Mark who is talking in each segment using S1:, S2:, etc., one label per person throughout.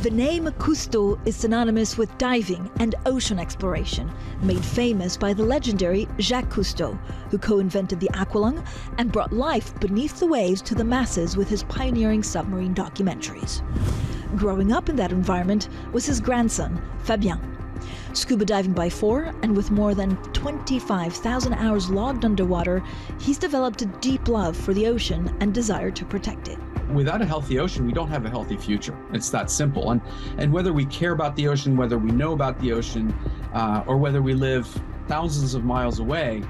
S1: The name Cousteau is synonymous with diving and ocean exploration, made famous by the legendary Jacques Cousteau, who co-invented the aqualung and brought life beneath the waves to the masses with his pioneering submarine documentaries. Growing up in that environment was his grandson, Fabien. Scuba diving by 4, and with more than 25,000 hours logged underwater, he's developed a deep love for the ocean and desire to protect it.
S2: Without a healthy ocean, we don't have a healthy future. It's that simple. And whether we care about the ocean, whether we know about the ocean, or whether we live thousands of miles away,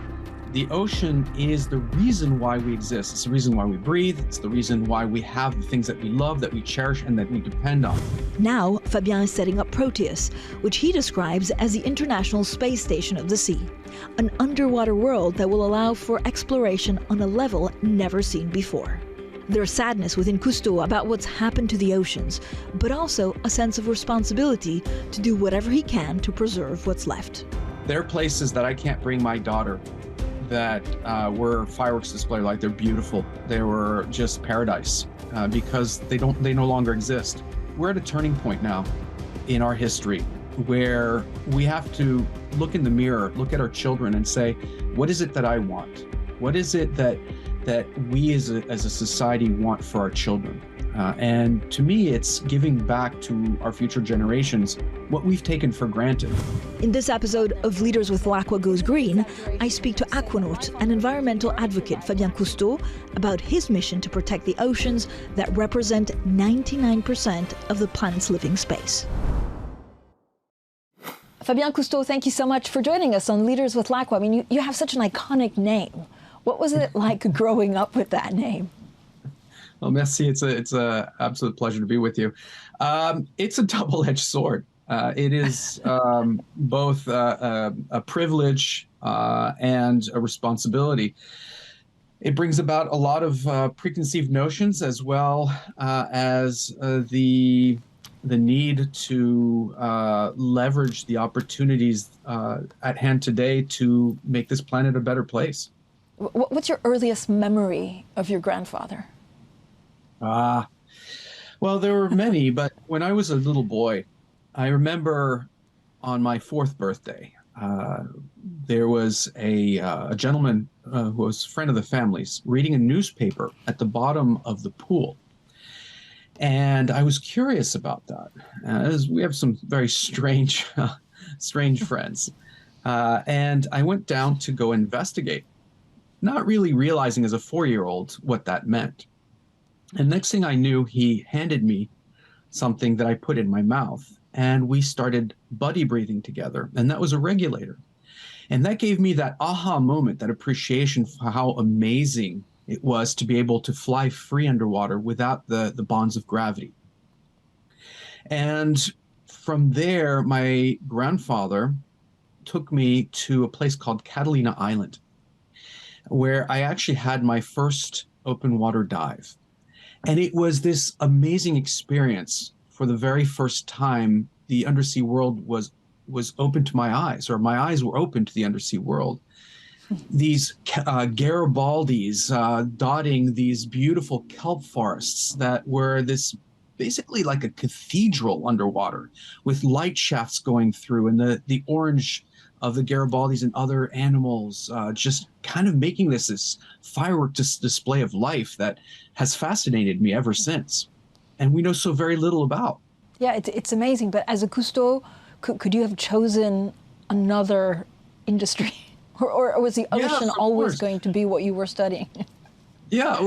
S2: the ocean is the reason why we exist. It's the reason why we breathe. It's the reason why we have the things that we love, that we cherish, and that we depend on.
S1: Now, Fabien is setting up Proteus, which he describes as the International Space Station of the Sea, an underwater world that will allow for exploration on a level never seen before. There's sadness within Cousteau about what's happened to the oceans, but also a sense of responsibility to do whatever he can to preserve what's left.
S2: There are places that I can't bring my daughter that were fireworks display, like they're beautiful. They were just paradise because they no longer exist. We're at a turning point now in our history where we have to look in the mirror, look at our children and say, what is it that I want? What is it that we as a society want for our children? And to me, it's giving back to our future generations what we've taken for granted.
S1: In this episode of Leaders with Lacqua Goes Green, I speak to aquanaut and environmental advocate Fabien Cousteau about his mission to protect the oceans that represent 99% of the planet's living space. Fabien Cousteau, thank you so much for joining us on Leaders with Lacqua. I mean, you have such an iconic name. What was it like growing up with that name?
S2: Well, merci. It's a absolute pleasure to be with you. It's a double-edged sword. It is both a privilege and a responsibility. It brings about a lot of preconceived notions, as well as the need to leverage the opportunities at hand today to make this planet a better place.
S1: What's your earliest memory of your grandfather?
S2: Well, there were many, but when I was a little boy, I remember on my 4th birthday, there was a gentleman who was a friend of the family's reading a newspaper at the bottom of the pool. And I was curious about that, as we have some very strange friends. And I went down to go investigate, not really realizing as a 4-year-old what that meant. And next thing I knew, he handed me something that I put in my mouth, and we started buddy breathing together. And that was a regulator. And that gave me that aha moment, that appreciation for how amazing it was to be able to fly free underwater without the bonds of gravity. And from there, my grandfather took me to a place called Catalina Island, where I actually had my first open water dive. And it was this amazing experience. For the very first time, the undersea world was open to my eyes, or my eyes were open to the undersea world. These Garibaldis dotting these beautiful kelp forests that were this basically like a cathedral underwater, with light shafts going through, and the orange of the Garibaldis and other animals, just kind of making this firework display of life that has fascinated me ever since. And we know so very little about.
S1: Yeah, it's amazing. But as a Cousteau, could you have chosen another industry? Or was the ocean always going to be what you were studying?
S2: Yeah,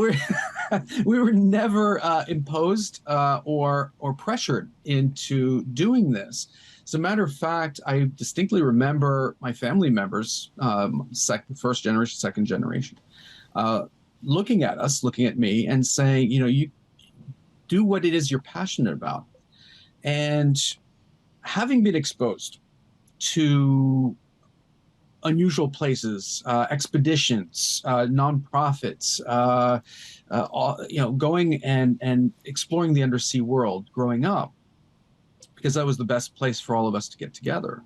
S2: we were never imposed or pressured into doing this. As a matter of fact, I distinctly remember my family members, first generation, second generation, looking at us, looking at me, and saying, you do what it is you're passionate about. And having been exposed to unusual places, expeditions, nonprofits, going and exploring the undersea world growing up, because that was the best place for all of us to get together.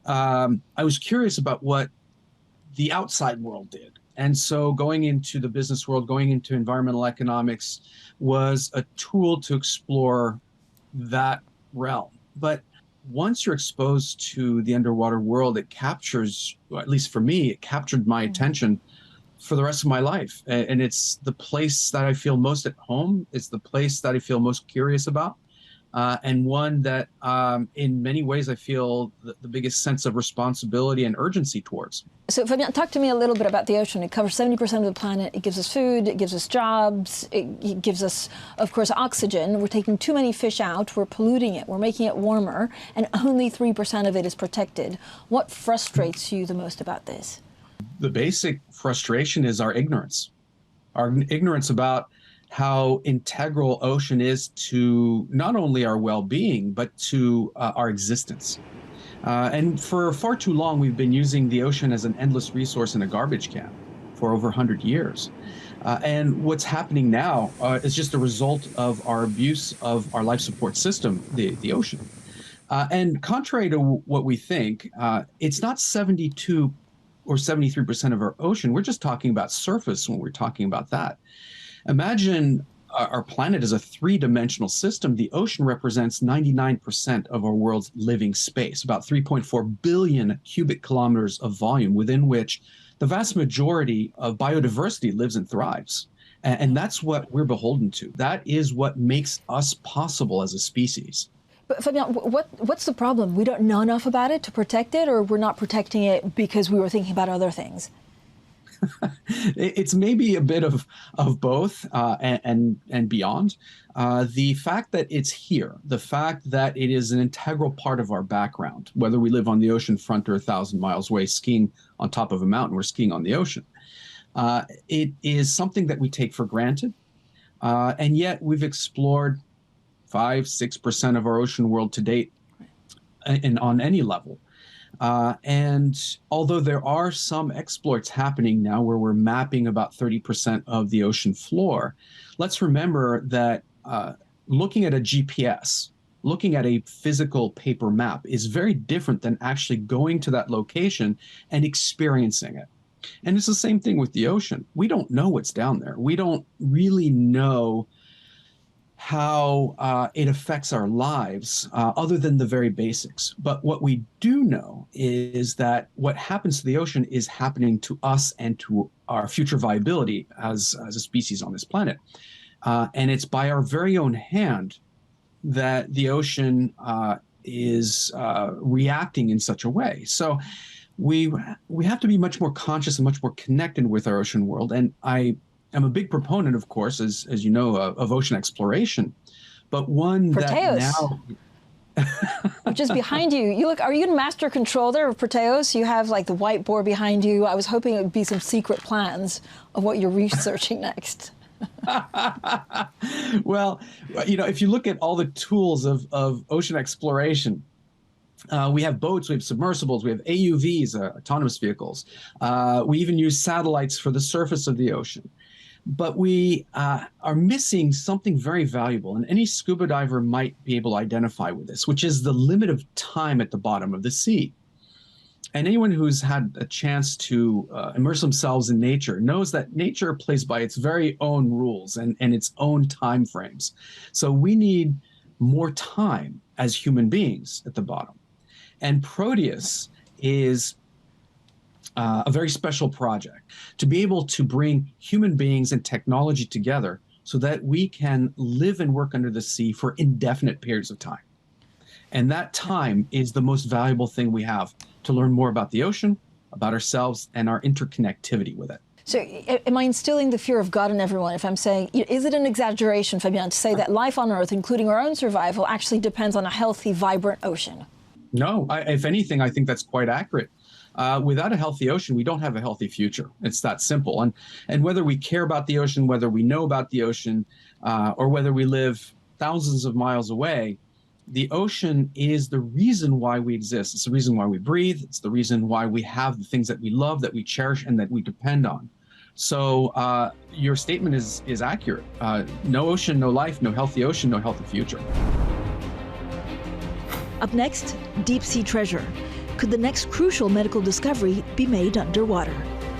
S2: I was curious about what the outside world did. And so going into the business world, going into environmental economics was a tool to explore that realm. But once you're exposed to the underwater world, it captures, well, at least for me, it captured my attention for the rest of my life. And it's the place that I feel most at home. It's the place that I feel most curious about. And one that, in many ways, I feel the biggest sense of responsibility and urgency towards.
S3: So, Fabien, talk to me a little bit about the ocean. It covers 70% of the planet. It gives us food. It gives us jobs. It gives us, of course, oxygen. We're taking too many fish out. We're polluting it. We're making it warmer. And only 3% of it is protected. What frustrates you the most about this?
S2: The basic frustration is our ignorance about how integral ocean is to not only our well-being, but to our existence. And for far too long, we've been using the ocean as an endless resource in a garbage can for over 100 years. And what's happening now is just a result of our abuse of our life support system, the ocean. And contrary to what we think, it's not 72 or 73% of our ocean. We're just talking about surface when we're talking about that. Imagine our planet is a three-dimensional system. The ocean represents 99% of our world's living space, about 3.4 billion cubic kilometers of volume, within which the vast majority of biodiversity lives and thrives. And that's what we're beholden to. That is what makes us possible as a species.
S3: But Fabien, what's the problem? We don't know enough about it to protect it, or we're not protecting it because we were thinking about other things?
S2: It's maybe a bit of both and beyond. The fact that it's here, the fact that it is an integral part of our background, whether we live on the ocean front or 1,000 miles away skiing on top of a mountain, we're skiing on the ocean. It is something that we take for granted. And yet we've explored 5-6% of our ocean world to date and on any level. And although there are some exploits happening now where we're mapping about 30% of the ocean floor, let's remember that looking at a GPS, looking at a physical paper map is very different than actually going to that location and experiencing it. And it's the same thing with the ocean. We don't know what's down there. We don't really know how it affects our lives, other than the very basics. But what we do know is that what happens to the ocean is happening to us and to our future viability as a species on this planet. And it's by our very own hand that the ocean is reacting in such a way. So we have to be much more conscious and much more connected with our ocean world. And I'm a big proponent, of course, as you know, of ocean exploration, but one
S3: Proteus,
S2: that now,
S3: which is behind you. Are you in master control there of Proteus? You have like the whiteboard behind you. I was hoping it would be some secret plans of what you're researching next.
S2: Well, if you look at all the tools of ocean exploration, we have boats, we have submersibles, we have AUVs, autonomous vehicles. We even use satellites for the surface of the ocean. But we are missing something very valuable, and any scuba diver might be able to identify with this, which is the limit of time at the bottom of the sea. And anyone who's had a chance to immerse themselves in nature knows that nature plays by its very own rules and its own time frames. So we need more time as human beings at the bottom. And Proteus is a very special project to be able to bring human beings and technology together so that we can live and work under the sea for indefinite periods of time. And that time is the most valuable thing we have to learn more about the ocean, about ourselves, and our interconnectivity with it.
S3: So am I instilling the fear of God in everyone if I'm saying, is it an exaggeration, Fabien, to say that life on Earth, including our own survival, actually depends on a healthy, vibrant ocean?
S2: No, if anything, I think that's quite accurate. Without a healthy ocean, we don't have a healthy future. It's that simple. And whether we care about the ocean, whether we know about the ocean, or whether we live thousands of miles away, the ocean is the reason why we exist. It's the reason why we breathe. It's the reason why we have the things that we love, that we cherish, and that we depend on. So your statement is accurate. No ocean, no life, no healthy ocean, no healthy future.
S1: Up next, deep sea treasure. Could the next crucial medical discovery be made underwater?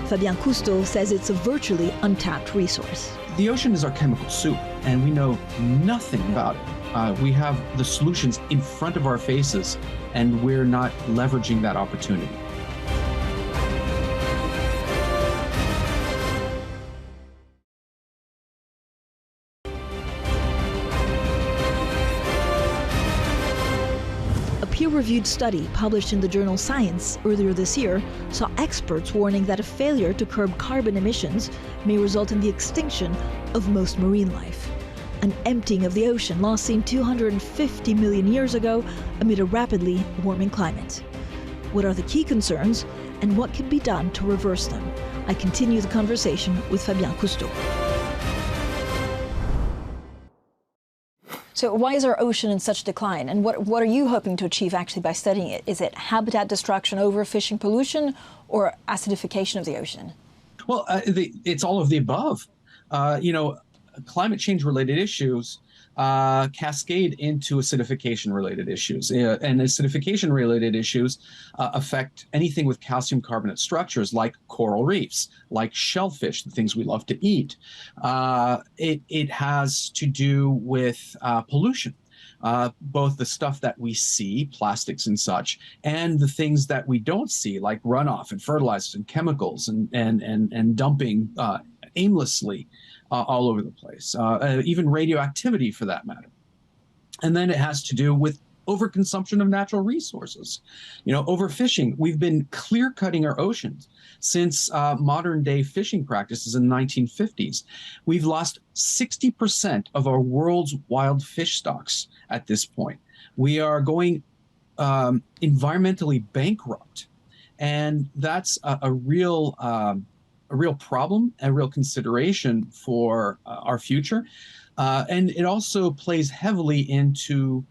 S1: Fabien Cousteau says it's a virtually untapped resource.
S2: The ocean is our chemical soup. and we know nothing about it. We have the solutions in front of our faces, and we're not leveraging that opportunity.
S1: A peer-reviewed study published in the journal Science earlier this year saw experts warning that a failure to curb carbon emissions may result in the extinction of most marine life. An emptying of the ocean last seen 250 million years ago amid a rapidly warming climate. What are the key concerns, and what can be done to reverse them? I continue the conversation with Fabien Cousteau.
S3: So why is our ocean in such decline? And what are you hoping to achieve actually by studying it? Is it habitat destruction, overfishing, pollution, or acidification of the ocean?
S2: Well, it's all of the above. Climate change related issues cascade into acidification related issues. And acidification related issues affect anything with calcium carbonate structures like coral reefs, like shellfish, the things we love to eat. It has to do with pollution. Both the stuff that we see, plastics and such, and the things that we don't see, like runoff and fertilizers and chemicals and dumping aimlessly all over the place, even radioactivity for that matter. And then it has to do with overconsumption of natural resources. Overfishing. We've been clear cutting our oceans since modern day fishing practices in the 1950s. We've lost 60% of our world's wild fish stocks at this point. We are going environmentally bankrupt. And that's a real problem, a real consideration for our future. And it also plays heavily into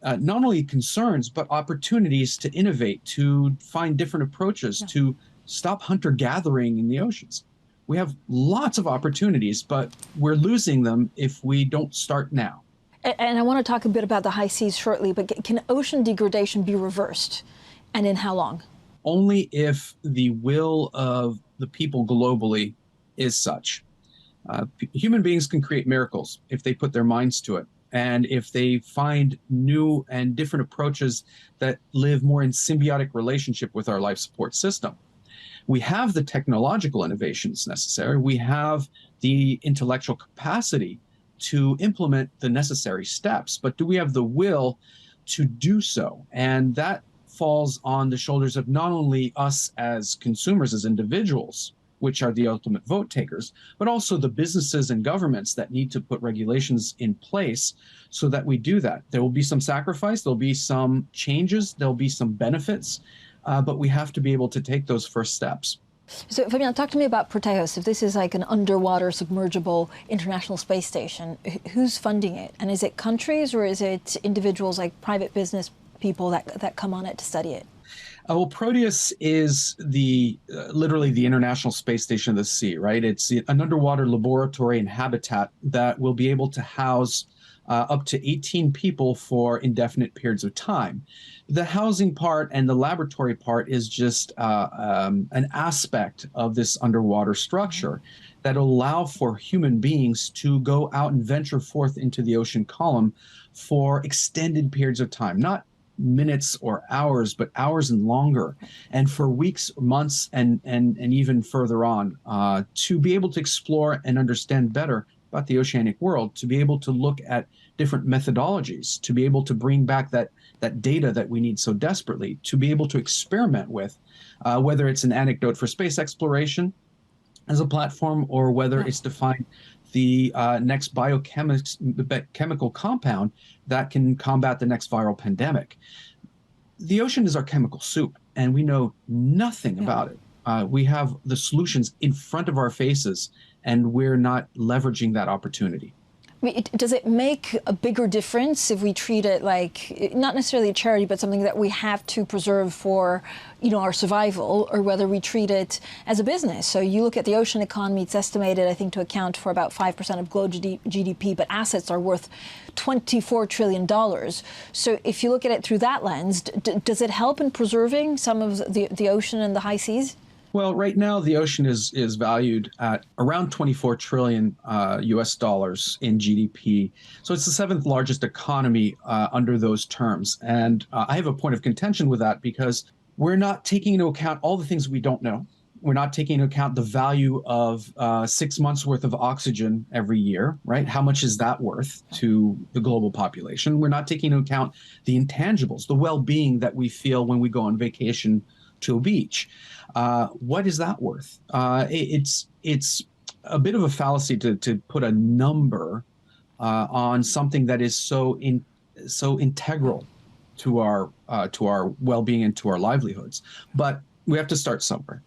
S2: not only concerns, but opportunities to innovate, to find different approaches, to stop hunter-gathering in the oceans. We have lots of opportunities, but we're losing them if we don't start now.
S3: And I want to talk a bit about the high seas shortly, but can ocean degradation be reversed? And in how long?
S2: Only if the will of the people globally is such. Human beings can create miracles if they put their minds to it, and if they find new and different approaches that live more in symbiotic relationship with our life support system. We have the technological innovations necessary. We have the intellectual capacity to implement the necessary steps, but do we have the will to do so? And that falls on the shoulders of not only us as consumers, as individuals, which are the ultimate vote takers, but also the businesses and governments that need to put regulations in place so that we do that. There will be some sacrifice, there'll be some changes, there'll be some benefits, but we have to be able to take those first steps.
S3: So, Fabien, talk to me about Proteus. If this is like an underwater submergible international space station, who's funding it? And is it countries, or is it individuals like private business people that come on it to study it?
S2: Well, Proteus is literally the International Space Station of the Sea, right? It's an underwater laboratory and habitat that will be able to house up to 18 people for indefinite periods of time. The housing part and the laboratory part is just an aspect of this underwater structure that allow for human beings to go out and venture forth into the ocean column for extended periods of time, not minutes or hours, but hours and longer, and for weeks, months, and even further on, to be able to explore and understand better about the oceanic world, to be able to look at different methodologies, to be able to bring back that data that we need so desperately, to be able to experiment with, whether it's an anecdote for space exploration as a platform, or whether it's to find the next chemical compound that can combat the next viral pandemic. The ocean is our chemical soup, and we know nothing about it. We have the solutions in front of our faces, and we're not leveraging that opportunity.
S3: I mean, does it make a bigger difference if we treat it like, not necessarily a charity, but something that we have to preserve for, our survival, or whether we treat it as a business? So you look at the ocean economy, it's estimated, I think, to account for about 5% of global GDP, but assets are worth $24 trillion. So if you look at it through that lens, does it help in preserving some of the ocean and the high seas?
S2: Well, right now the ocean is valued at around 24 trillion US dollars in GDP. So it's the seventh largest economy under those terms. And I have a point of contention with that because we're not taking into account all the things we don't know. We're not taking into account the value of 6 months worth of oxygen every year, right? How much is that worth to the global population? We're not taking into account the intangibles, the well-being that we feel when we go on vacation to a beach. What is that worth? It's a bit of a fallacy to put a number on something that is so integral to our well-being and to our livelihoods. But we have to start somewhere.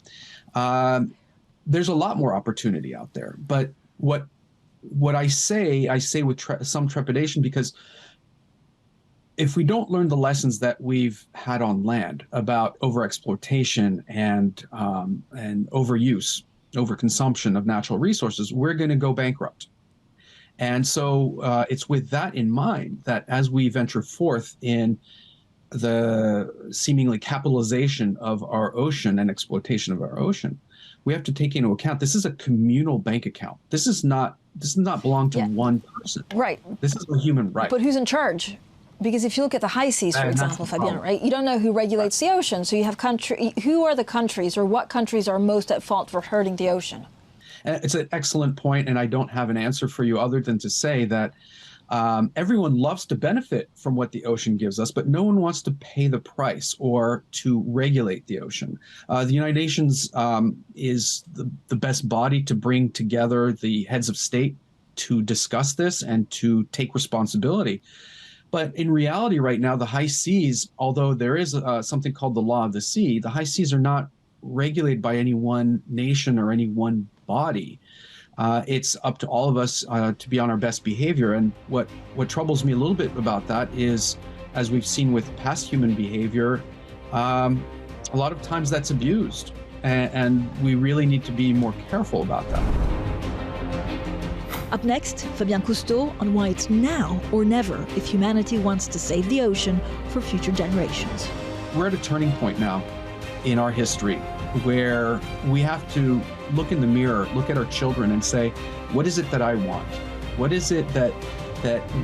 S2: There's a lot more opportunity out there. But what I say with some trepidation, because if we don't learn the lessons that we've had on land about overexploitation and overuse, overconsumption of natural resources, we're going to go bankrupt. And so it's with that in mind that as we venture forth in the seemingly capitalization of our ocean and exploitation of our ocean, we have to take into account this is a communal bank account. This does not belong to one person.
S3: Right.
S2: This is a human right.
S3: But who's in charge? Because if you look at the high seas, for example, Fabien, right, you don't know who regulates the ocean. So you have who are the countries, or what countries are most at fault for hurting the ocean?
S2: It's an excellent point, and I don't have an answer for you other than to say that everyone loves to benefit from what the ocean gives us, but no one wants to pay the price or to regulate the ocean. The United Nations is the best body to bring together the heads of state to discuss this and to take responsibility. But in reality right now, the high seas, although there is something called the law of the sea, the high seas are not regulated by any one nation or any one body. It's up to all of us to be on our best behavior. And what troubles me a little bit about that is, as we've seen with past human behavior, a lot of times that's abused. And we really need to be more careful about that.
S1: Up next, Fabien Cousteau on why it's now or never if humanity wants to save the ocean for future generations.
S2: We're at a turning point now in our history where we have to look in the mirror, look at our children and say, what is it that I want? What is it that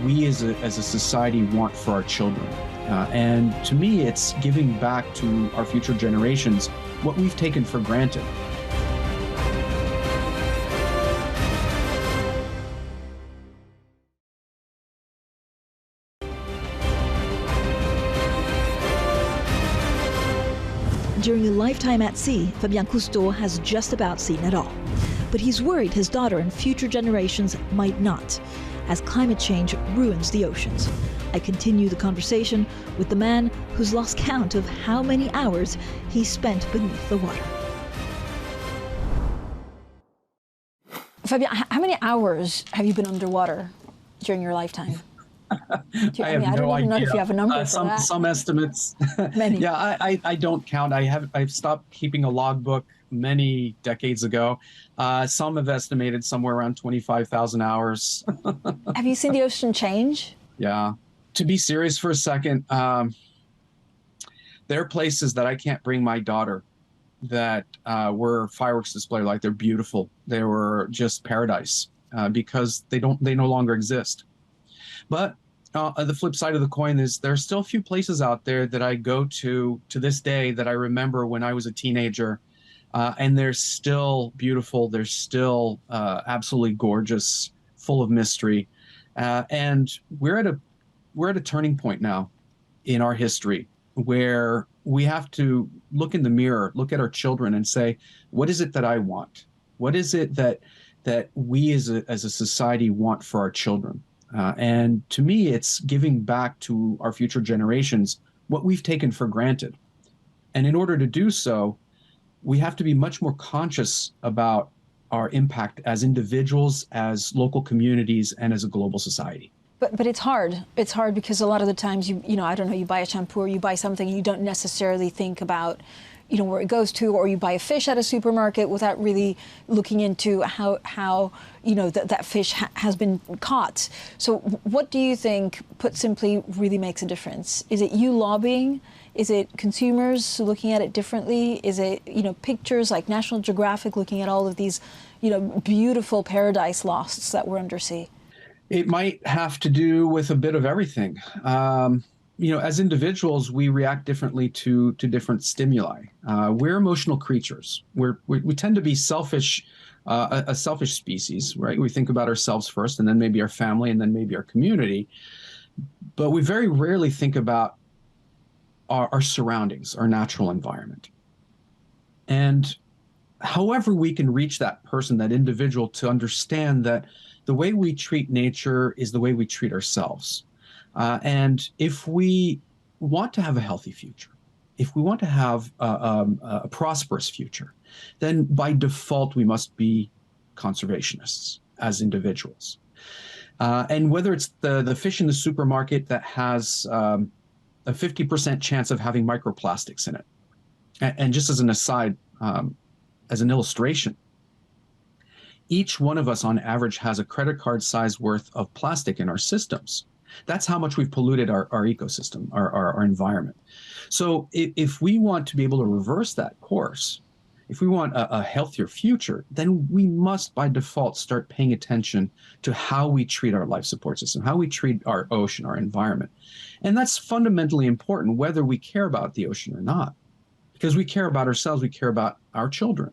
S2: we as a society want for our children? And to me, it's giving back to our future generations what we've taken for granted.
S1: During a lifetime at sea, Fabien Cousteau has just about seen it all. But he's worried his daughter and future generations might not, as climate change ruins the oceans. I continue the conversation with the man who's lost count of how many hours he spent beneath the water.
S3: Fabien, how many hours have you been underwater during your lifetime?
S2: I don't even know if
S3: you have a number for that.
S2: Some estimates.
S3: Many.
S2: Yeah, I don't count. I've stopped keeping a logbook many decades ago. Some have estimated somewhere around 25,000 hours.
S3: Have you seen the ocean change?
S2: Yeah. To be serious for a second, there are places that I can't bring my daughter that were fireworks display. Like, they're beautiful. They were just paradise because they no longer exist. But the flip side of the coin is there are still a few places out there that I go to this day that I remember when I was a teenager, and they're still beautiful. They're still absolutely gorgeous, full of mystery, and we're at a turning point now in our history where we have to look in the mirror, look at our children, and say, what is it that I want? What is it that we as a society want for our children? And to me, it's giving back to our future generations what we've taken for granted. And in order to do so, we have to be much more conscious about our impact as individuals, as local communities, and as a global society.
S3: But it's hard. It's hard because a lot of the times I don't know, you buy a shampoo or you buy something and you don't necessarily think about where it goes to, or you buy a fish at a supermarket without really looking into how that fish has been caught. So what do you think, put simply, really makes a difference? Is it you lobbying? Is it consumers looking at it differently? Is it, pictures like National Geographic looking at all of these, beautiful paradise losts that were undersea?
S2: It might have to do with a bit of everything. As individuals, we react differently to different stimuli. We're emotional creatures. We tend to be selfish, a selfish species, right? We think about ourselves first, and then maybe our family, and then maybe our community. But we very rarely think about our surroundings, our natural environment. And however we can reach that person, that individual, to understand that the way we treat nature is the way we treat ourselves. And if we want to have a healthy future, if we want to have a prosperous future, then by default, we must be conservationists as individuals. And whether it's the fish in the supermarket that has a 50% chance of having microplastics in it. And just as an aside, as an illustration, each one of us on average has a credit card size worth of plastic in our systems. That's how much we've polluted our ecosystem, our environment. So if we want to be able to reverse that course, if we want a healthier future, then we must by default start paying attention to how we treat our life support system, how we treat our ocean, our environment. And that's fundamentally important, whether we care about the ocean or not, because we care about ourselves, we care about our children.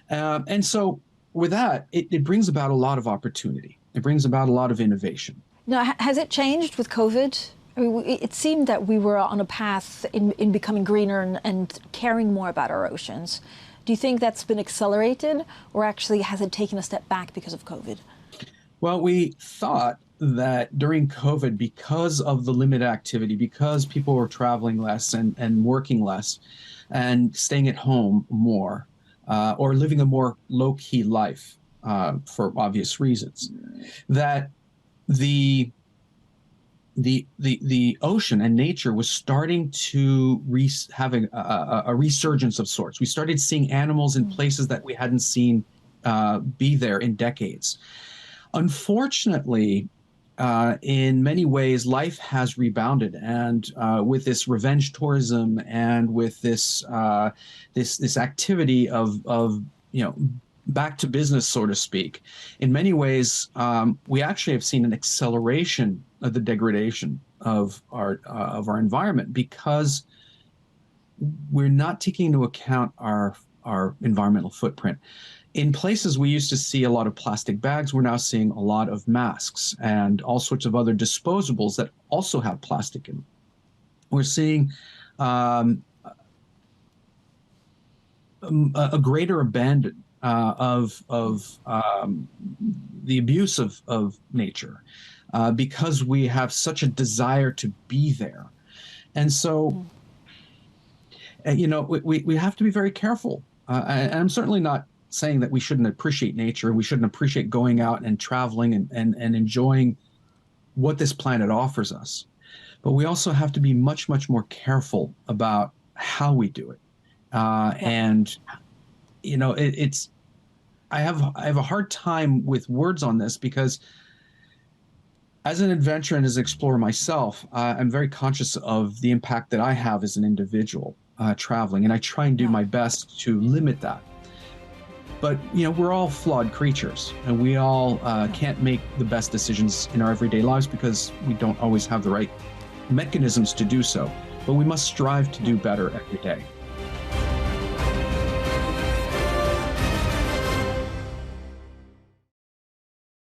S2: And so with that, it brings about a lot of opportunity. It brings about a lot of innovation.
S3: Now, has it changed with COVID? I mean, it seemed that we were on a path in becoming greener and caring more about our oceans. Do you think that's been accelerated, or actually has it taken a step back because of COVID?
S2: Well, we thought that during COVID, because of the limited activity, because people were traveling less and working less and staying at home more, or living a more low-key life for obvious reasons, that the ocean and nature was starting to having a resurgence of sorts. We started seeing animals in places that we hadn't seen be there in decades. Unfortunately, in many ways, life has rebounded, and with this revenge tourism and with this this activity of back to business, so to speak. In many ways, we actually have seen an acceleration of the degradation of our environment, because we're not taking into account our environmental footprint. In places we used to see a lot of plastic bags, we're now seeing a lot of masks and all sorts of other disposables that also have plastic in them. We're seeing a greater abandon of the abuse of nature, because we have such a desire to be there. And so, we have to be very careful. And I'm certainly not saying that we shouldn't appreciate nature, we shouldn't appreciate going out and traveling and enjoying what this planet offers us. But we also have to be much, much more careful about how we do it. And, I have a hard time with words on this, because as an adventurer and as an explorer myself, I'm very conscious of the impact that I have as an individual traveling, and I try and do my best to limit that. But, we're all flawed creatures, and we all can't make the best decisions in our everyday lives because we don't always have the right mechanisms to do so. But we must strive to do better every day.